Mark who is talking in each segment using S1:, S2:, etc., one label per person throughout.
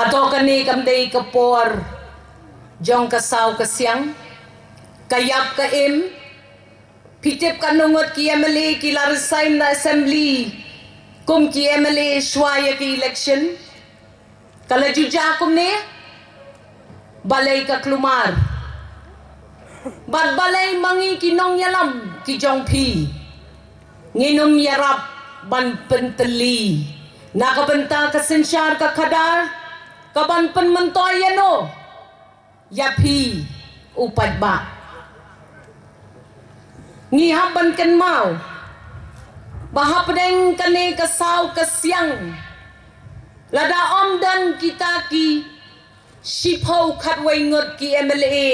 S1: Hato kani kamday kapor jong kasaw kasyang kayap ka im pitip kanungot ki MLA ki larisain na assembly kum ki MLA shwaya ki election kala juja kum ne balay ka klumar bad balay mangi kinong yalam ki jong pi nginum yarap ban penteli nakabenta ka sensyar ka kadar kaban penmentoy yano yapi upad ba ngihaban kan mau bahapdeng kane kasaw kasyang lada omdan kita ki shipau khatway ngot ki MLA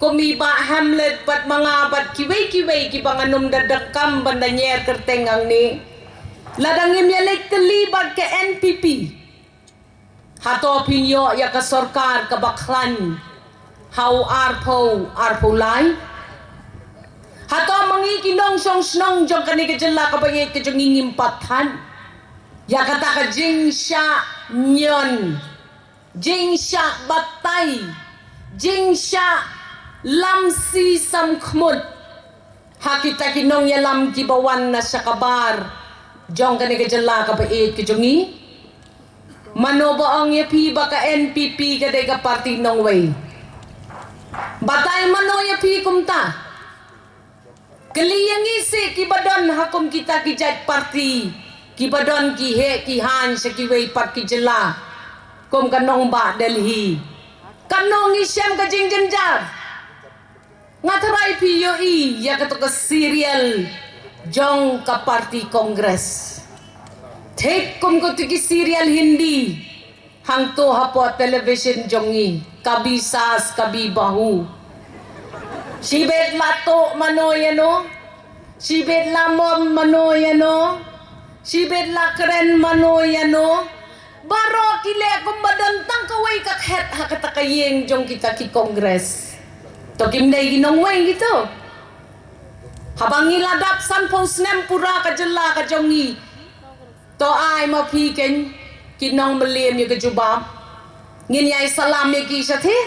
S1: kumi ba Hamlet bat mga bat kiway ki banganum dadakam bandanyer kertengang ni ladang imyalek terlibat ke NPP hato pinyo ya ka sorkar ka baklan hau arpo lai hato mangi kinong song snong jong kani ka jela ka bagay ka jong ngimpathan ya kata ka jing sya nyon jing sya batay jing sya lamsi samkhmut hakita kinong yalam kibawan na sa kabar jong kani ka jela ka bagay ka jongi manoba ang yapi baka NPP ka day ka party nong way batay mano yapi kumta keliyang isi kibadon hakum kita kijat party kibadon kihe kihan sa kiway pat kijela kum kanong ba Delhi kanong isyam ka jingjanjar ngataray piyo ya kato ka serial jong ka party congress take kum ko tiki serial hindi hangto hapo television jongi kabi sas kabi bahu sibet lato mano yano sibet lamom mano yano sibet lakren mano yano baro kile kumbadantang kaway kakhet hakatakayeng jong kita ki kongres to kimday ginong way gitu habang iladap san posnem pura kajela kajongi to ay mapiken kinong melim yu kajubab nginyay salam yu kisati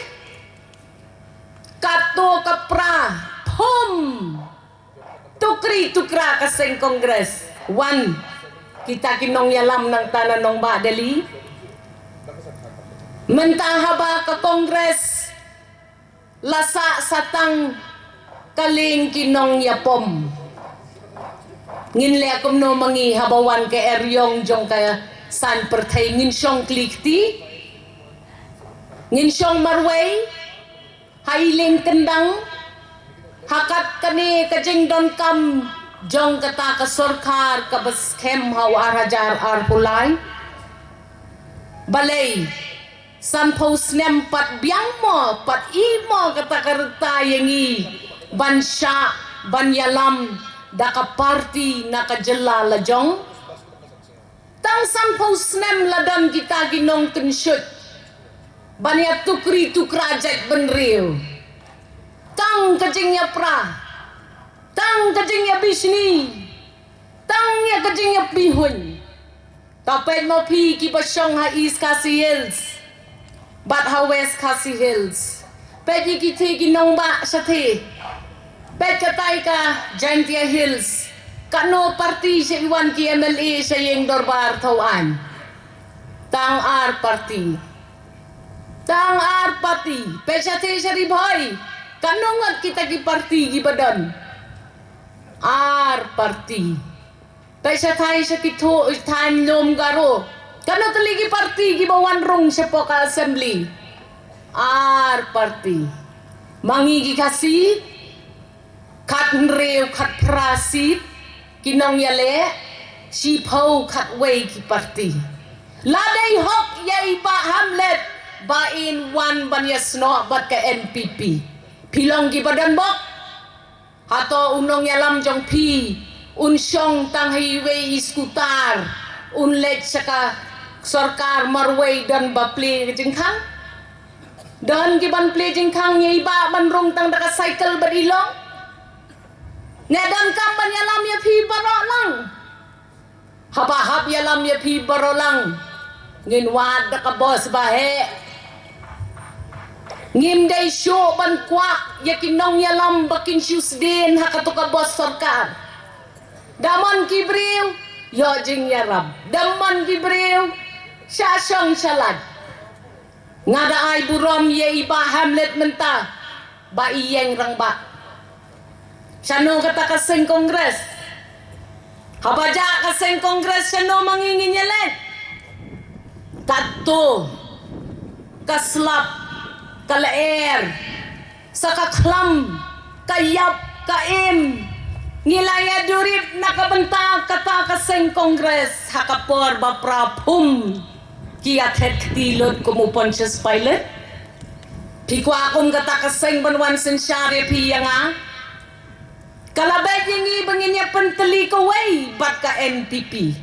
S1: kato kapra pum tukri tukra kaseng kongres one kita kinong yalam ng tanan ng badali mentahaba ka kongres lasa satang kaling kinong yapom nginle akom no mangi habawan ke eryong jong kaya san pertay ngin syong klikti ngin syong marway hailing kendang hakat kani kajing don kam jong kata ka sorkar ka baskem haw arajar arpulay balay san posnem pat biang mo pat imo kata karta yangi bansya banyalam daka party nakajela lajong tang san posnem ladan kita ginong tensyut banya tukri tukra jat benriu tang kajingnya pra tang kajingnya bisni tangnya kajingnya pihun tapet mo pi ki basyong ha East Khasi Hills bat ha West Khasi Hills pedi ki te ginong ba sa te ped katay ka Jantia Hills kano party sa iwan ki MLA sa yung dorbar tawaan tang ar party pesate sa riboy kanongat kita ki party gibadon ar party pesatay sa kito time nom garo kano taligi party gibawan rong sa poka assembly ar party mangigi kasi kat nrew kat prasit kinong yale sipau kat way ki party laday hok yay ba Hamlet ba in one banyasno bat ka NPP pilong gibadan bok hato unong yalam jong pi unsyong tang highway iskutar unlet saka sorkar marway dan ba play jengkang dan giban play jengkang yay ba manrong tang daka cycle badilong nedan kam banyalam ya pi baro lang habahab yalam ya pi baro lang ngin wad da ka boss bahe ngim day show ban kwa yakin nong yalam bakin shoes din hakato ka boss sarkar daman kibriw yo jing yarab daman kibriw syasong salad ngada ay burom ye iba Hamlet menta ba iyeng rang ba syano kata kaseng kongres habaja kaseng kongres syano mangingin nyelet kato kaslap kalaer sakaklam kayap kaim ngilaya durip nakabenta kata kaseng kongres hakapor baprapum kiathet tilot kumupon siya pilot pikwa akong kata kaseng banwan sensyari piyanga kalabay yung ibangin niya pantali ko way bat ka NPP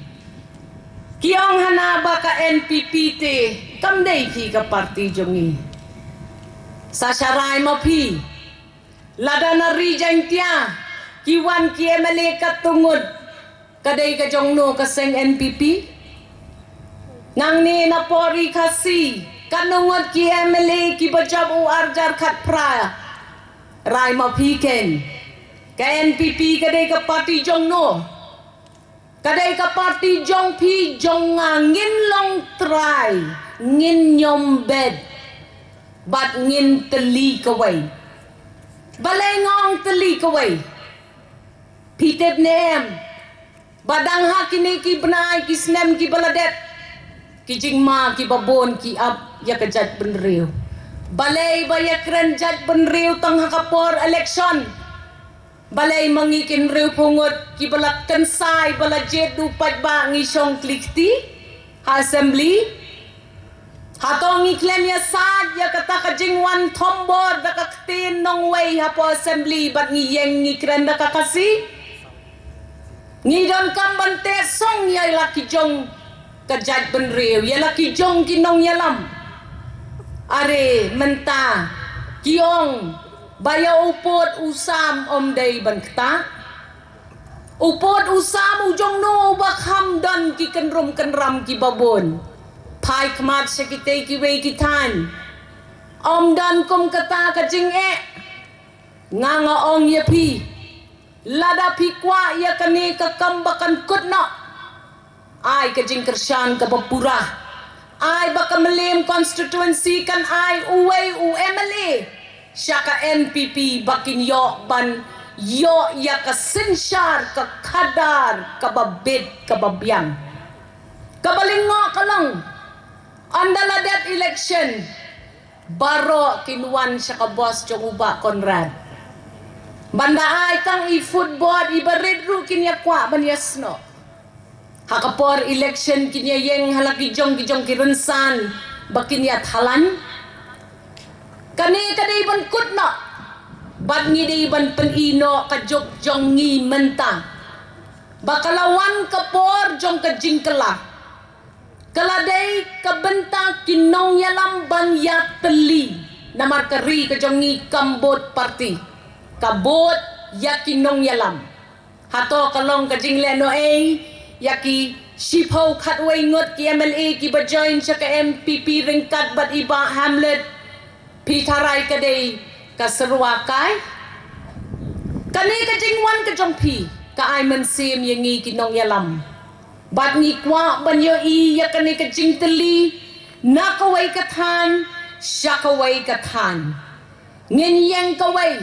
S1: kiyong hanaba ka NPP te kamday pi ka party jongi sa syarai mo pi lada na rijang tiya kiwan kiye malika tungod kaday ka jongno kaseng NPP nang ni napori kasi kanungod kiye maliki bajab u arjar khat pra rai mo pi ken ka NPP kaday ka party jongno kadai ka party jong pi jong ngin long try ngin nyom bed bat ngin teli kawai balay ngong teli kawai pitep nem badang ha kini ki benai ki snem ki baladet ki jingma ki babon ki ab ya kajat benriu balay baya kren jat benriu tang hakapor election balay mangikin riu pungot ki balak kensai balajet dupat ba ngisong klikti ha assembly hatong iklem ya sad ya kata ka jingwan tombor da kaktin nong way ha po assembly bat ngiyeng ngikren da kakasi ngidon kambante song ya laki jong kajat benriu ya laki jong kinong yalam are menta kiong baya upot usam om day bangkta upot usam ujong no bakham dan ki kenrum kenram ki babon pai kmat sekite ki wei ki tan om dan kom kata ka jing nganga ong ye pi lada pi kwa ya kani ka kambakan kutna ai ka jing kershan ka bapura ai bakamelim constituency kan ai uwei u emily syaka NPP bakin yo ban yo ya ka sensyar ka kadar ka babid ka babyang kabalingo ka lang andala that election baro kinwan siya ka boss jong uba Conrad banda ay tang i-football ibarid ru kinya kwa banyasno hakapor election kinya yeng halaki jong kirunsan bakin ya thalan kani kadai ban kutna bat ngidai ban penino ka jok jong ngi menta bakalawan kapor jong ka jingkela kaladai kabenta kinong yalam ban ya teli namar kari ka jong ngi kambot party kabot ya kinong yalam hato kalong ka jingle no yaki shipho khatway ngot ki MLA ki ba join siya ka MPP ringkat bat iba Hamlet pitharay kadai kasarwakay kani ka jingwan ka jong pi ka ay man sim yengi kinong yalam bat ngi kwa banyo ya kani ka jingteli nakaway kathan syakaway kathan ngin yang kaway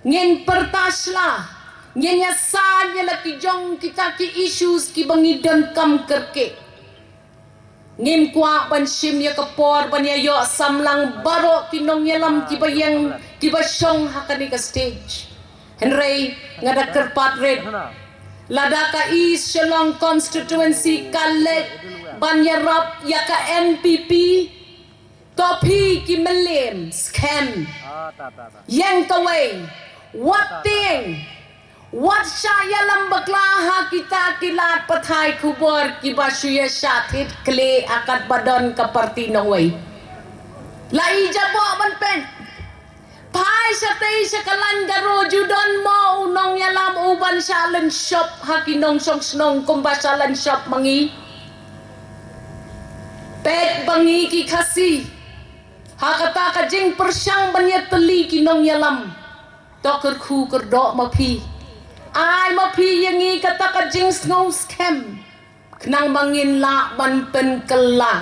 S1: ngin pertasla ngin yasan ya laki jong kita ki issues ki bangidon kam kerke ngim kwa ban sim ya kapor ban ya yo samlang baro kinong yalam kibayang kibasyong hakani ka stage henry ngada kerpat red lada ka East Shillong constituency kalet ban yarap ya ka NPP kopi ki melim scam yang kaway what thing what saya lambaglaha kita kilat patay kubor kibasuya syatit kle akat badan ka partino way lai jabo man pen pai sa tay sa kalanggaro judon mo unong yalam uban salan shop hakinong song snong kumbasalan shop mangi pet bangi ki khasi hakata ka jing persyang banya teli ki nong yalam doker khu kerdo ma phi ai ma phi yangi kata ka jing snow scam knang bangin la ban pen kala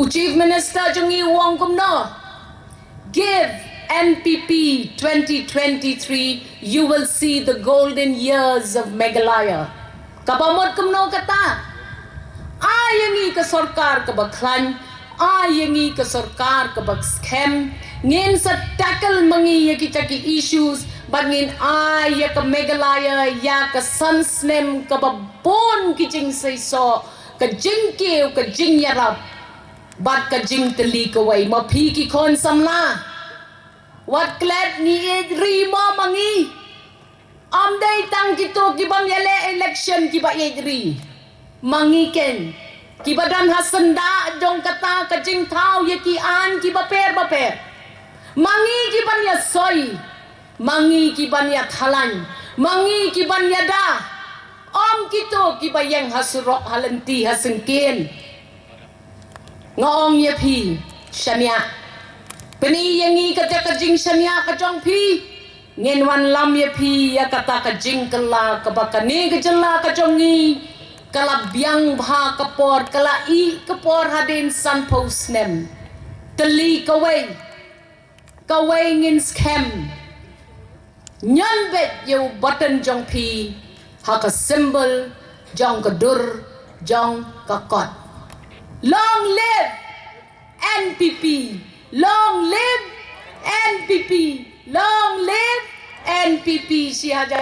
S1: Chief Minister jungi wong kum no give NPP 2023 you will see the golden years of Meghalaya kabamot kum no kata ayangi ka sarkar ka baklan ayangi ka sarkar ka bak scam ngin sa tackle mangi yaki chaki issues bangin ay ka Meghalaya ya ka sunsnem ka babon ki jing say so ka jing keu ka jing yarap bat ka jing teli ka way ma phi ki khon samla wat klet ni ri mo mangi am day tang kito ki bam yele election ki ba ri mangi ken ki badan hasanda jong kata ka jing thau ye ki an ki ba per mangi ki ban ya soi mangi ki ban ya thalan mangi ki ban ya da om kito ki ba yang hasro halanti hasengken ngong ye phi shania peni yangi ka ka jing shania ka jong phi ngen wan lam ye phi ya kata ka jing kala ka ba ka ni ka jalla ka jongi kala biang bha kapor kala I kapor hadin san posnem teli kawai ngin scam nyan bet yo button jong phi ha ka symbol jong ka dur jong ka kot long live NPP long live NPP long live NPP si haja